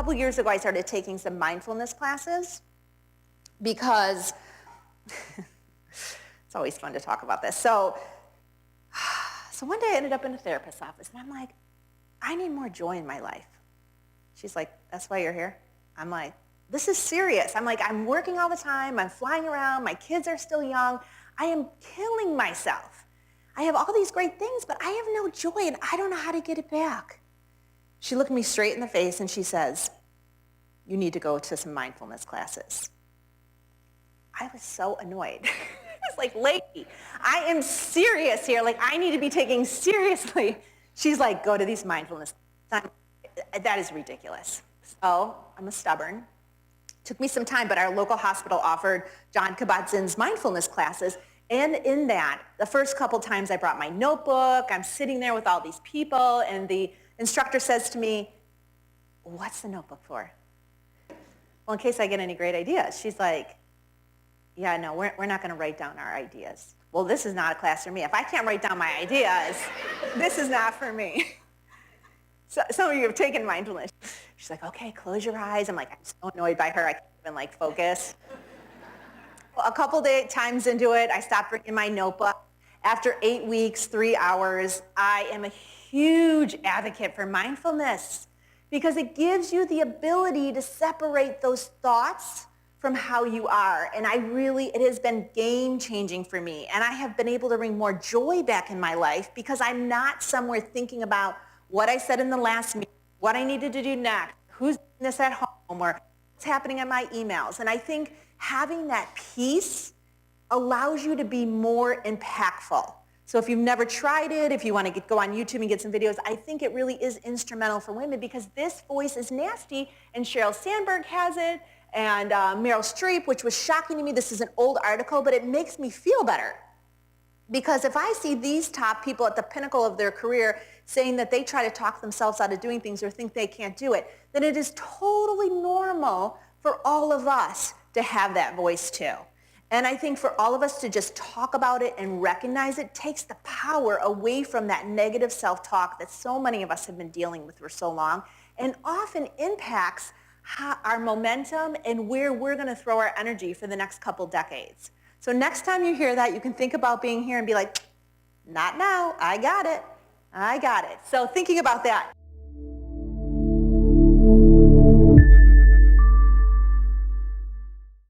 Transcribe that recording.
couple years ago, I started taking some mindfulness classes because it's always fun to talk about this. So one day I ended up in a therapist's office, and I'm like, I need more joy in my life. She's like, that's why you're here? I'm like, this is serious. I'm like, I'm working all the time. I'm flying around. My kids are still young. I am killing myself. I have all these great things, but I have no joy, and I don't know how to get it back. She looked me straight in the face, and she says, you need to go to some mindfulness classes. I was so annoyed. I was like, lady, I am serious here. Like, I need to be taken seriously. She's like, go to these mindfulness classes. That is ridiculous. So I'm stubborn. Took me some time, but our local hospital offered John Kabat-Zinn's mindfulness classes. And in that, the first couple times I brought my notebook, I'm sitting there with all these people, and the instructor says to me, what's the notebook for? Well, in case I get any great ideas. She's like, yeah, no, we're not going to write down our ideas. Well, this is not a class for me. If I can't write down my ideas, this is not for me. So some of you have taken mindfulness. She's like, okay, close your eyes. I'm like, I'm so annoyed by her. I can't even focus. Well, a couple times into it, I stopped bringing my notebook. After 8 weeks, 3 hours, I am a huge advocate for mindfulness because it gives you the ability to separate those thoughts from how you are. And it has been game-changing for me. And I have been able to bring more joy back in my life because I'm not somewhere thinking about what I said in the last meeting, what I needed to do next, who's doing this at home, or what's happening in my emails. And I think having that peace allows you to be more impactful. So if you've never tried it, if you want to go on YouTube and get some videos, I think it really is instrumental for women because this voice is nasty, and Sheryl Sandberg has it, and Meryl Streep, which was shocking to me. This is an old article, but it makes me feel better. Because if I see these top people at the pinnacle of their career saying that they try to talk themselves out of doing things or think they can't do it, then it is totally normal for all of us to have that voice too. And I think for all of us to just talk about it and recognize it takes the power away from that negative self-talk that so many of us have been dealing with for so long and often impacts our momentum and where we're going to throw our energy for the next couple decades. So next time you hear that, you can think about being here and be like, not now, I got it. I got it. So thinking about that,